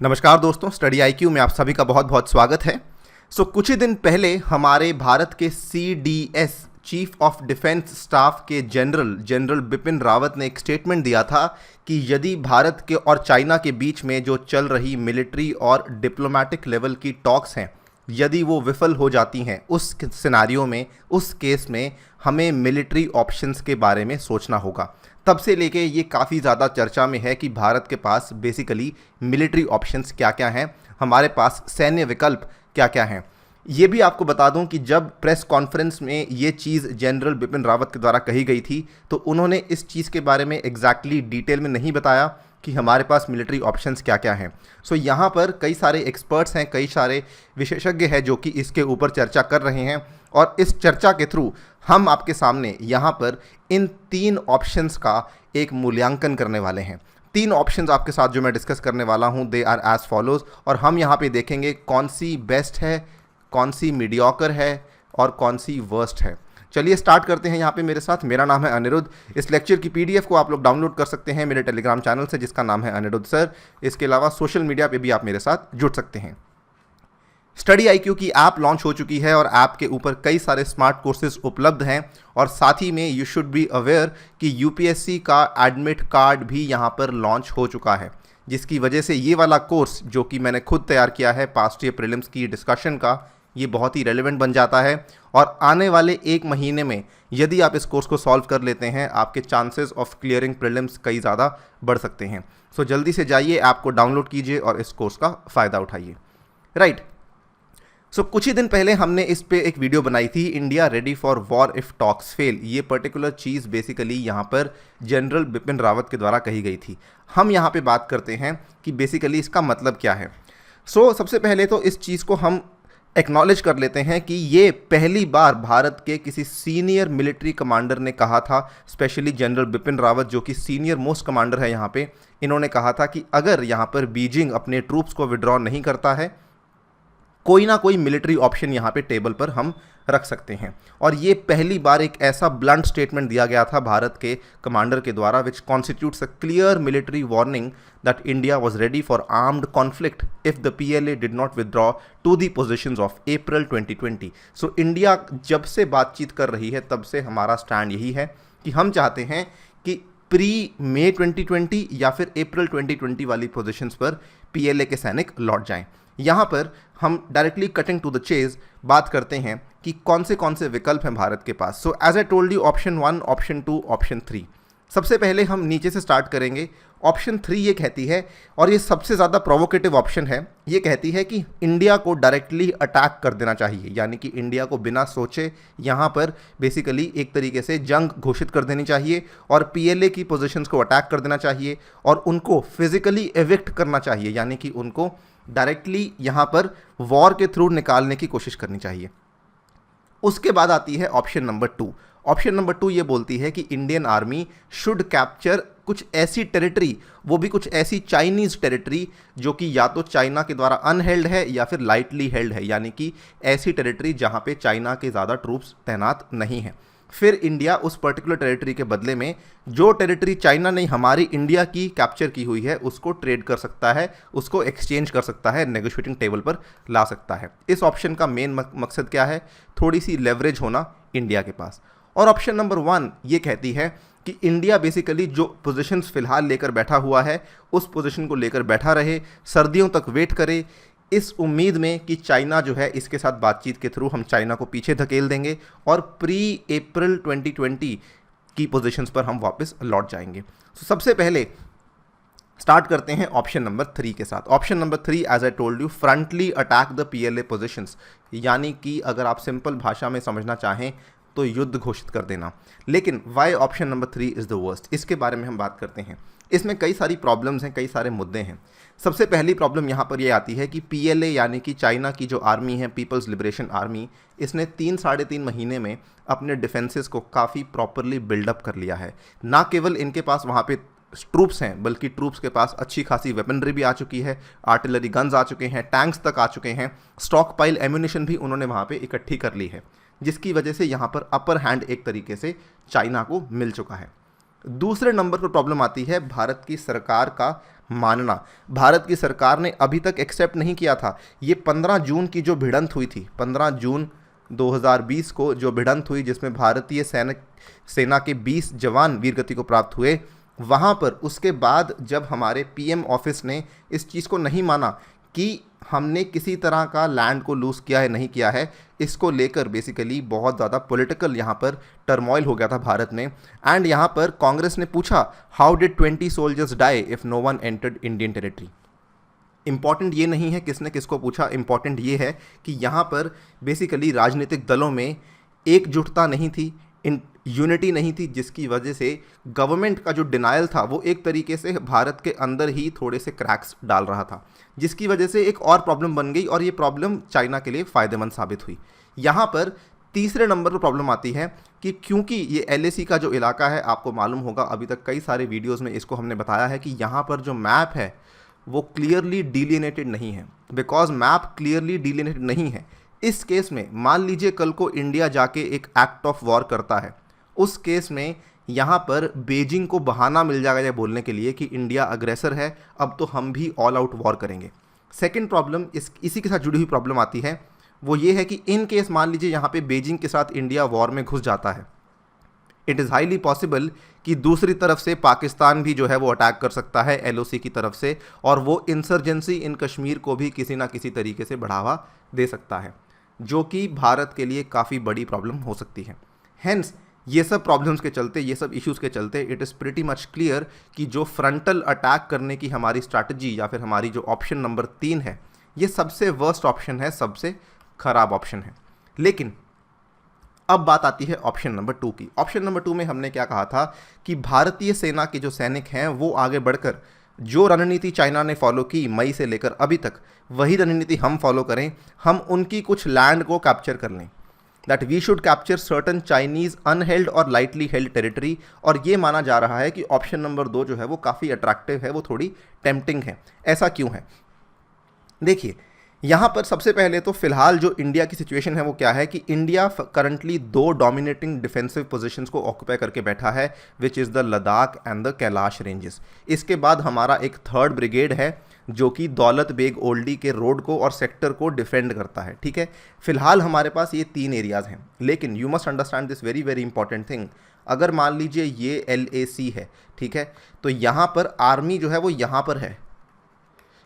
नमस्कार दोस्तों, study IQ में आप सभी का बहुत बहुत स्वागत है। कुछ ही दिन पहले हमारे भारत के CDS chief of defence staff के जनरल बिपिन रावत ने एक स्टेटमेंट दिया था कि यदि भारत के और चाइना के बीच में जो चल रही मिलिट्री और डिप्लोमेटिक लेवल की टॉक्स हैं, यदि वो विफल हो जाती हैं, उस सिनारियो में, उस केस में हमें मिलिट्री ऑप्शंस के बारे में सोचना होगा। तब से लेके ये काफ़ी ज़्यादा चर्चा में है कि भारत के पास बेसिकली मिलिट्री ऑप्शंस क्या क्या हैं, हमारे पास सैन्य विकल्प क्या क्या हैं। ये भी आपको बता दूं कि जब प्रेस कॉन्फ्रेंस में ये चीज़ जनरल बिपिन रावत के द्वारा कही गई थी तो उन्होंने इस चीज़ के बारे में एग्जैक्टली डिटेल में नहीं बताया कि हमारे पास मिलिट्री ऑप्शंस क्या क्या हैं। यहाँ पर कई सारे एक्सपर्ट्स हैं, कई सारे विशेषज्ञ हैं जो कि इसके ऊपर चर्चा कर रहे हैं और इस चर्चा के थ्रू हम आपके सामने यहाँ पर इन 3 ऑप्शंस का एक मूल्यांकन करने वाले हैं। 3 ऑप्शंस आपके साथ जो मैं डिस्कस करने वाला हूँ, दे आर एज फॉलोज, और हम यहाँ पे देखेंगे कौन सी बेस्ट है, कौन सी मीडियोकर है और कौन सी वर्स्ट है। चलिए स्टार्ट करते हैं। यहाँ पे मेरे साथ, मेरा नाम है अनिरुद्ध। इस लेक्चर की PDF को आप लोग डाउनलोड कर सकते हैं मेरे टेलीग्राम चैनल से, जिसका नाम है अनिरुद्ध सर। इसके अलावा सोशल मीडिया पे भी आप मेरे साथ जुड़ सकते हैं। स्टडी आईक्यू की ऐप लॉन्च हो चुकी है और ऐप के ऊपर कई सारे स्मार्ट कोर्सेज उपलब्ध हैं और साथ ही में यू शुड बी अवेयर कि UPSC का एडमिट कार्ड भी यहाँ पर लॉन्च हो चुका है, जिसकी वजह से ये वाला कोर्स जो कि मैंने खुद तैयार किया है पास्ट ईयर प्रीलिम्स की डिस्कशन का, ये बहुत ही रेलेवेंट बन जाता है। और आने वाले 1 महीने में यदि आप इस कोर्स को सॉल्व कर लेते हैं, आपके चांसेस ऑफ क्लियरिंग प्रीलिम्स कई ज़्यादा बढ़ सकते हैं। जल्दी से जाइए, ऐप को डाउनलोड कीजिए और इस कोर्स का फ़ायदा उठाइए। राइट। कुछ ही दिन पहले हमने इस पे एक वीडियो बनाई थी, India ready for war if talks fail. ये पर्टिकुलर चीज़ बेसिकली यहाँ पर जनरल बिपिन रावत के द्वारा कही गई थी। हम यहाँ पे बात करते हैं कि बेसिकली इसका मतलब क्या है। सबसे पहले तो इस चीज़ को हम एक्नॉलेज कर लेते हैं कि ये पहली बार भारत के किसी सीनियर मिलिट्री कमांडर ने कहा था, स्पेशली जनरल बिपिन रावत जो कि सीनियर मोस्ट कमांडर है यहाँ पे, इन्होंने कहा था कि अगर यहाँ पर बीजिंग अपने ट्रूप्स को विड्रॉ नहीं करता है, कोई ना कोई मिलिट्री ऑप्शन यहाँ पे टेबल पर हम रख सकते हैं। और ये पहली बार एक ऐसा ब्लंट स्टेटमेंट दिया गया था भारत के कमांडर के द्वारा, which constitutes a clear military warning that India was ready for armed conflict if the PLA did not withdraw to the positions of April 2020। India जब से बातचीत कर रही है तब से हमारा स्टैंड यही है कि हम चाहते हैं कि प्री मई 2020 या फिर अप्रैल 2020 वाली पोजिशंस पर PLA के सैनिक लौट जाएं। यहाँ पर हम directly cutting to the chase बात करते हैं कि कौन से विकल्प हैं भारत के पास। As I told you, option 1, option 2, option 3। सबसे पहले हम नीचे से स्टार्ट करेंगे। ऑप्शन 3 ये कहती है, और ये सबसे ज़्यादा प्रोवोकेटिव ऑप्शन है, ये कहती है कि इंडिया को डायरेक्टली अटैक कर देना चाहिए, यानी कि इंडिया को बिना सोचे यहाँ पर बेसिकली एक तरीके से जंग घोषित कर देनी चाहिए और PLA की पोजीशंस को अटैक कर देना चाहिए और उनको फिजिकली एविक्ट करना चाहिए, यानी कि उनको डायरेक्टली यहाँ पर वॉर के थ्रू निकालने की कोशिश करनी चाहिए। उसके बाद आती है ऑप्शन नंबर 2। ऑप्शन नंबर 2 ये बोलती है कि इंडियन आर्मी शुड कैप्चर कुछ ऐसी टेरिटरी, वो भी कुछ ऐसी चाइनीज़ टेरिटरी जो कि या तो चाइना के द्वारा अनहेल्ड है या फिर लाइटली हेल्ड है, यानी कि ऐसी टेरिटरी जहाँ पे चाइना के ज़्यादा ट्रूप्स तैनात नहीं हैं। फिर इंडिया उस पर्टिकुलर टेरिटरी के बदले में जो टेरिटरी चाइना ने हमारी इंडिया की कैप्चर की हुई है उसको ट्रेड कर सकता है, उसको एक्सचेंज कर सकता है, नेगोशिएटिंग टेबल पर ला सकता है। इस ऑप्शन का मेन मकसद क्या है? थोड़ी सी लेवरेज होना इंडिया के पास। और ऑप्शन नंबर 1 ये कहती है कि इंडिया बेसिकली जो पोजीशंस फिलहाल लेकर बैठा हुआ है उस पोजीशन को लेकर बैठा रहे, सर्दियों तक वेट करे, इस उम्मीद में कि चाइना जो है इसके साथ बातचीत के थ्रू हम चाइना को पीछे धकेल देंगे और प्री अप्रैल 2020 की पोजीशंस पर हम वापस लौट जाएंगे। सबसे पहले स्टार्ट करते हैं ऑप्शन नंबर 3 के साथ। Option number 3, as I told you, frontally attack the PLA positions, यानी कि अगर आप सिंपल भाषा में समझना चाहें तो युद्ध घोषित कर देना। लेकिन why option number 3 is the worst, इसके बारे में हम बात करते हैं। इसमें कई सारी प्रॉब्लम्स हैं, कई सारे मुद्दे हैं। सबसे पहली प्रॉब्लम यहाँ पर ये आती है कि PLA यानी कि चाइना की जो आर्मी है, पीपल्स लिबरेशन आर्मी, इसने 3-3.5 महीने में अपने डिफेंसेस को काफ़ी प्रॉपरली बिल्डअप कर लिया है। ना केवल इनके पास वहाँ पे ट्रूप्स हैं, बल्कि ट्रूप्स के पास अच्छी खासी वेपनरी भी आ चुकी है, आर्टिलरी गन्स आ चुके हैं, टैंक्स तक आ चुके हैं, स्टॉक पाइल एम्यूनिशन भी उन्होंने वहाँ पे इकट्ठी कर ली है, जिसकी वजह से यहाँ पर अपर हैंड एक तरीके से चाइना को मिल चुका है। दूसरे नंबर पर प्रॉब्लम आती है भारत की सरकार का मानना। भारत की सरकार ने अभी तक एक्सेप्ट नहीं किया था। ये 15 जून की जो भिड़ंत हुई थी, 15 जून 2020 को जो भिड़ंत हुई जिसमें भारतीय सेना के 20 जवान वीरगति को प्राप्त हुए, वहाँ पर उसके बाद जब हमारे पीएम ऑफिस ने इस चीज़ को नहीं माना कि हमने किसी तरह का लैंड को लूज़ किया है नहीं किया है, इसको लेकर बेसिकली बहुत ज़्यादा पॉलिटिकल यहाँ पर टर्मोइल हो गया था भारत में। एंड यहाँ पर कांग्रेस ने पूछा, how did 20 soldiers die if no one entered Indian territory. Important ये नहीं है किसने किसको पूछा, इंपॉर्टेंट ये है कि यहाँ पर बेसिकली राजनीतिक दलों में एकजुटता नहीं थी, यूनिटी नहीं थी, जिसकी वजह से गवर्नमेंट का जो डिनायल था वो एक तरीके से भारत के अंदर ही थोड़े से क्रैक्स डाल रहा था, जिसकी वजह से एक और प्रॉब्लम बन गई और ये प्रॉब्लम चाइना के लिए फ़ायदेमंद साबित हुई। यहाँ पर तीसरे नंबर पर प्रॉब्लम आती है कि क्योंकि ये LAC का जो इलाका है, आपको मालूम होगा अभी तक कई सारे वीडियोज़ में इसको हमने बताया है कि यहाँ पर जो मैप है वो क्लियरली डिलिनेटेड नहीं है। बिकॉज मैप क्लियरली डिलिनेटेड नहीं है, इस केस में मान लीजिए कल को इंडिया जाके एक एक्ट ऑफ वॉर करता है, उस केस में यहाँ पर बीजिंग को बहाना मिल जाएगा ये बोलने के लिए कि इंडिया अग्रेसर है, अब तो हम भी ऑल आउट वॉर करेंगे। सेकेंड प्रॉब्लम इसी के साथ जुड़ी हुई प्रॉब्लम आती है, वो ये है कि इन केस मान लीजिए यहाँ पे बीजिंग के साथ इंडिया वॉर में घुस जाता है, इट इज़ हाईली पॉसिबल कि दूसरी तरफ से पाकिस्तान भी जो है वो अटैक कर सकता है LOC की तरफ से, और वो इंसर्जेंसी इन कश्मीर को भी किसी ना किसी तरीके से बढ़ावा दे सकता है, जो कि भारत के लिए काफ़ी बड़ी प्रॉब्लम हो सकती है। हेंस ये सब प्रॉब्लम्स के चलते, ये सब इश्यूज़ के चलते it is pretty much clear कि जो फ्रंटल अटैक करने की हमारी स्ट्रैटेजी या फिर हमारी जो ऑप्शन नंबर 3 है, ये सबसे वर्स्ट ऑप्शन है, सबसे ख़राब ऑप्शन है। लेकिन अब बात आती है ऑप्शन नंबर 2 की। ऑप्शन नंबर 2 में हमने क्या कहा था कि भारतीय सेना के जो सैनिक हैं वो आगे बढ़कर जो रणनीति चाइना ने फॉलो की मई से लेकर अभी तक, वही रणनीति हम फॉलो करें, हम उनकी कुछ लैंड को कैप्चर कर लें, that we should capture certain Chinese unheld और लाइटली हेल्ड टेरिटरी। और ये माना जा रहा है कि ऑप्शन नंबर 2 जो है वो काफ़ी अट्रैक्टिव है, वो थोड़ी टेम्पटिंग है। ऐसा क्यों है? देखिए, यहाँ पर सबसे पहले तो फिलहाल जो इंडिया की सिचुएशन है वो क्या है कि India currently 2 dominating defensive positions को ऑक्यूपाई करके बैठा है, which is the Ladakh and the Kailash ranges. इसके बाद हमारा एक 3rd ब्रिगेड है जो कि दौलत बेग ओल्डी के रोड को और सेक्टर को डिफेंड करता है। ठीक है, फिलहाल हमारे पास ये 3 एरियाज़ हैं, लेकिन you must understand this very very important thing. अगर मान लीजिए ये LAC है, ठीक है, तो यहाँ पर आर्मी जो है वो यहाँ पर है,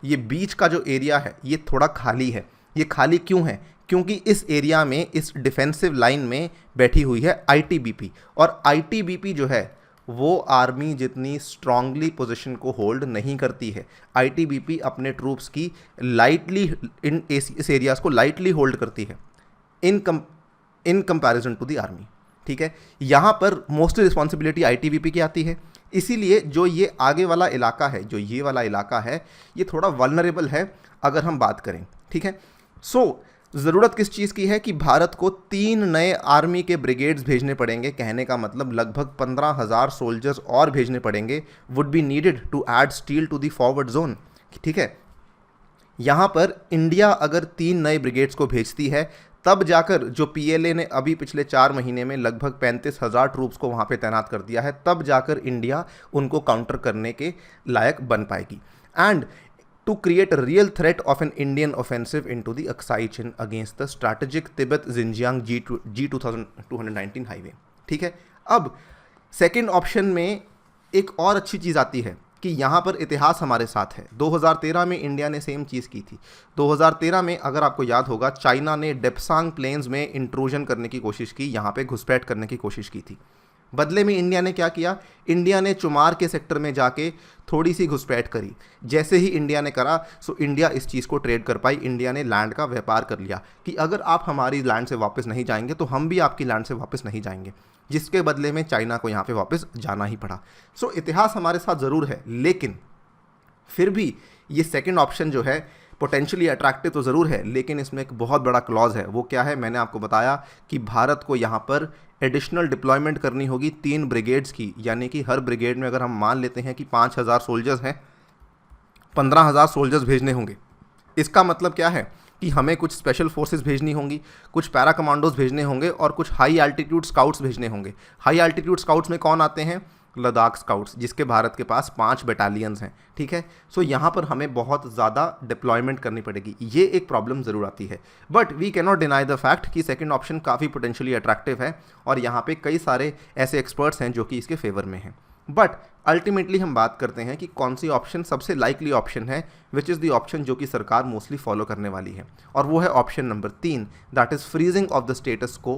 ये बीच का जो एरिया है ये थोड़ा खाली है। ये खाली क्यों है? क्योंकि इस एरिया में, इस डिफेंसिव लाइन में बैठी हुई है ITBP, और ITBP जो है वो आर्मी जितनी स्ट्रांगली पोजीशन को होल्ड नहीं करती है। ITBP अपने ट्रूप्स की लाइटली इस एरियाज़ को लाइटली होल्ड करती है in comparison to the army. ठीक है, यहाँ पर मोस्टली रिस्पॉन्सिबिलिटी ITBP की आती है, इसीलिए जो ये आगे वाला इलाका है, जो ये वाला इलाका है, ये थोड़ा वल्नरेबल है अगर हम बात करें। ठीक है, सो ज़रूरत किस चीज़ की है कि भारत को 3 नए आर्मी के ब्रिगेड्स भेजने पड़ेंगे, कहने का मतलब लगभग 15,000 सोल्जर्स और भेजने पड़ेंगे, would be needed to add steel to the forward zone. ठीक है, यहाँ पर इंडिया अगर 3 नए ब्रिगेड्स को भेजती है, तब जाकर जो PLA ने अभी पिछले 4 महीने में लगभग 35,000 ट्रूप्स को वहाँ पे तैनात कर दिया है, तब जाकर इंडिया उनको काउंटर करने के लायक बन पाएगी। And to create a real threat of an Indian offensive into the Aksai Chin against the strategic Tibet Xinjiang G219 highway. ठीक है, अब सेकेंड ऑप्शन में एक और अच्छी चीज़ आती है कि यहाँ पर इतिहास हमारे साथ है। 2013 में इंडिया ने सेम चीज़ की थी। 2013 में अगर आपको याद होगा, चाइना ने डेप्सांग प्लेन्स में इंट्रूजन करने की कोशिश की, यहाँ पे घुसपैठ करने की कोशिश की थी। बदले में इंडिया ने क्या किया? इंडिया ने चुमार के सेक्टर में जाके थोड़ी सी घुसपैठ करी। जैसे ही इंडिया ने करा, सो इंडिया इस चीज़ को ट्रेड कर पाई। इंडिया ने लैंड का व्यापार कर लिया कि अगर आप हमारी लैंड से वापस नहीं जाएंगे तो हम भी आपकी लैंड से वापस नहीं जाएंगे, जिसके बदले में चाइना को यहाँ पे वापस जाना ही पड़ा। सो इतिहास हमारे साथ ज़रूर है, लेकिन फिर भी ये सेकंड ऑप्शन जो है पोटेंशियली अट्रैक्टिव तो ज़रूर है, लेकिन इसमें एक बहुत बड़ा क्लॉज है। वो क्या है? मैंने आपको बताया कि भारत को यहाँ पर एडिशनल डिप्लॉयमेंट करनी होगी 3 ब्रिगेड्स की, यानी कि हर ब्रिगेड में अगर हम मान लेते हैं कि 5,000 सोल्जर्स हैं, 15,000 सोल्जर्स भेजने होंगे। इसका मतलब क्या है कि हमें कुछ स्पेशल फोर्सेस भेजनी होंगी, कुछ पैरा कमांडोज भेजने होंगे और कुछ हाई एल्टीट्यूड स्काउट्स भेजने होंगे। हाई एल्टीट्यूड स्काउट्स में कौन आते हैं? लद्दाख स्काउट्स, जिसके भारत के पास 5 बटालियंस हैं, ठीक है। सो यहाँ पर हमें बहुत ज़्यादा डिप्लॉयमेंट करनी पड़ेगी, ये एक प्रॉब्लम ज़रूर आती है। But we can not deny the fact कि सेकंड ऑप्शन काफ़ी पोटेंशियली अट्रैक्टिव है और यहाँ पे कई सारे ऐसे एक्सपर्ट्स हैं जो कि इसके फेवर में हैं। बट अल्टीमेटली हम बात करते हैं कि कौन सी ऑप्शन सबसे लाइकली ऑप्शन है, विच इज़ द ऑप्शन जो कि सरकार मोस्टली फॉलो करने वाली है, और वो है option number 3, that is freezing of the status quo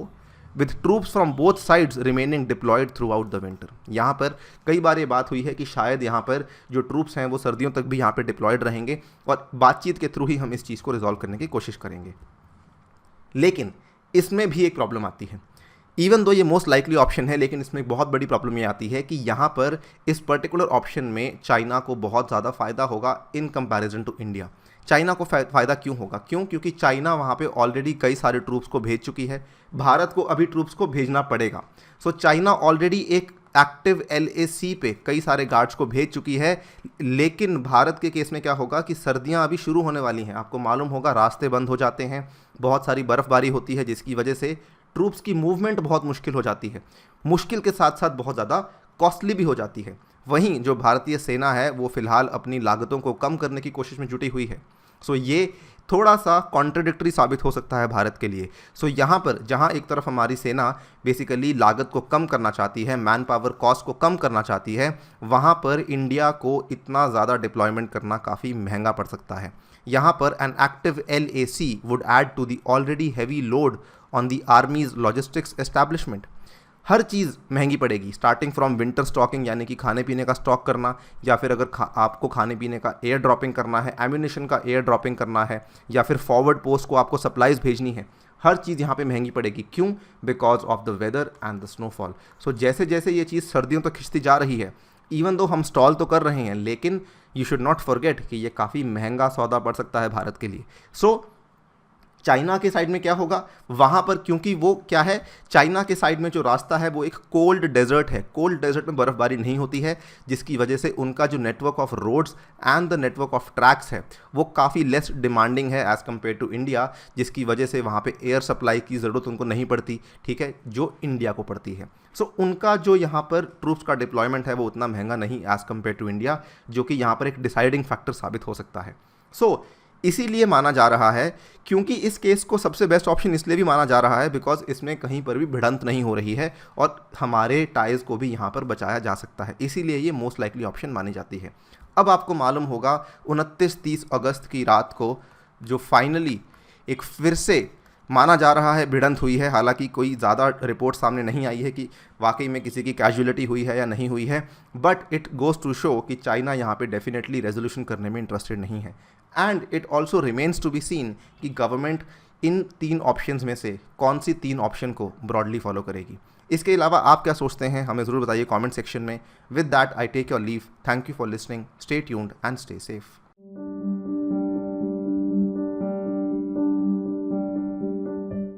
with troops from both sides remaining deployed throughout the winter. यहाँ पर कई बार ये बात हुई है कि शायद यहाँ पर जो ट्रूप्स हैं वो सर्दियों तक भी यहाँ पर डिप्लॉयड रहेंगे और बातचीत के थ्रू ही हम इस चीज़ को रिजॉल्व करने की कोशिश करेंगे। लेकिन इसमें भी एक प्रॉब्लम आती है, इवन दो ये मोस्ट लाइकली ऑप्शन है, लेकिन इसमें एक बहुत बड़ी प्रॉब्लम ये आती है कि यहाँ पर इस पर्टिकुलर ऑप्शन में चाइना को बहुत ज़्यादा फ़ायदा होगा in comparison to India. China को फ़ायदा क्यों होगा? क्योंकि चाइना वहाँ पे ऑलरेडी कई सारे ट्रूप्स को भेज चुकी है, भारत को अभी ट्रूप्स को भेजना पड़ेगा। सो चाइना ऑलरेडी एक एक्टिव LAC पे कई सारे गार्ड्स को भेज चुकी है, लेकिन भारत के केस में क्या होगा कि सर्दियां अभी शुरू होने वाली हैं, आपको मालूम होगा रास्ते बंद हो जाते हैं, बहुत सारी बर्फ़बारी होती है, जिसकी वजह से ट्रूप्स की मूवमेंट बहुत मुश्किल हो जाती है, मुश्किल के साथ साथ बहुत ज़्यादा कॉस्टली भी हो जाती है। वहीं जो भारतीय सेना है वो फ़िलहाल अपनी लागतों को कम करने की कोशिश में जुटी हुई है। सो ये थोड़ा सा कॉन्ट्रडिक्टरी साबित हो सकता है भारत के लिए। सो यहाँ पर जहाँ एक तरफ हमारी सेना बेसिकली लागत को कम करना चाहती है, मैन पावर कॉस्ट को कम करना चाहती है, वहाँ पर इंडिया को इतना ज़्यादा डिप्लॉयमेंट करना काफ़ी महंगा पड़ सकता है। यहाँ पर an active LAC would add to the already heavy load on the army's logistics establishment. हर चीज़ महंगी पड़ेगी, स्टार्टिंग फ्रॉम विंटर स्टॉकिंग यानी कि खाने पीने का स्टॉक करना, या फिर अगर आपको खाने पीने का एयर ड्रॉपिंग करना है, एम्यूनिशन का एयर ड्रॉपिंग करना है, या फिर फॉरवर्ड पोस्ट को आपको सप्लाईज भेजनी है, हर चीज़ यहाँ पे महंगी पड़ेगी। क्यों? Because of the weather and the snowfall. So जैसे जैसे ये चीज़ सर्दियों तक खिंचती जा रही है, इवन दो हम स्टॉल तो कर रहे हैं, लेकिन यू शुड नॉट फॉरगेट कि ये काफ़ी महंगा सौदा पड़ सकता है भारत के लिए। सो चाइना के साइड में क्या होगा वहाँ पर, क्योंकि वो क्या है, चाइना के साइड में जो रास्ता है वो एक कोल्ड डेजर्ट है, कोल्ड डेजर्ट में बर्फ़बारी नहीं होती है, जिसकी वजह से उनका जो network of roads and the network of tracks है वो काफ़ी लेस डिमांडिंग है एज़ कम्पेयर टू इंडिया, जिसकी वजह से वहाँ पे एयर सप्लाई की ज़रूरत उनको नहीं पड़ती, ठीक है, जो इंडिया को पड़ती है। सो उनका जो यहाँ पर ट्रूप्स का डिप्लॉयमेंट है वो उतना महंगा नहीं एज़ कम्पेयर टू इंडिया, जो कि यहाँ पर एक डिसाइडिंग फैक्टर साबित हो सकता है। सो इसीलिए माना जा रहा है, क्योंकि इस केस को सबसे बेस्ट ऑप्शन इसलिए भी माना जा रहा है बिकॉज इसमें कहीं पर भी भिड़ंत नहीं हो रही है और हमारे टाइज को भी यहाँ पर बचाया जा सकता है, इसीलिए ये मोस्ट लाइकली ऑप्शन मानी जाती है। अब आपको मालूम होगा 29-30 अगस्त की रात को जो फाइनली एक फिर से माना जा रहा है भिड़ंत हुई है, हालांकि कोई ज़्यादा रिपोर्ट सामने नहीं आई है कि वाकई में किसी की कैजुअलिटी हुई है या नहीं हुई है, but it goes to show कि चाइना यहाँ पे डेफिनेटली रेजोल्यूशन करने में इंटरेस्टेड नहीं है। And it also remains to be seen कि गवर्नमेंट इन 3 ऑप्शंस में से कौन सी 3 ऑप्शन को ब्रॉडली फॉलो करेगी। इसके अलावा आप क्या सोचते हैं हमें ज़रूर बताइए कमेंट सेक्शन में। With that I take your leave, thank you for listening, stay tuned and stay safe.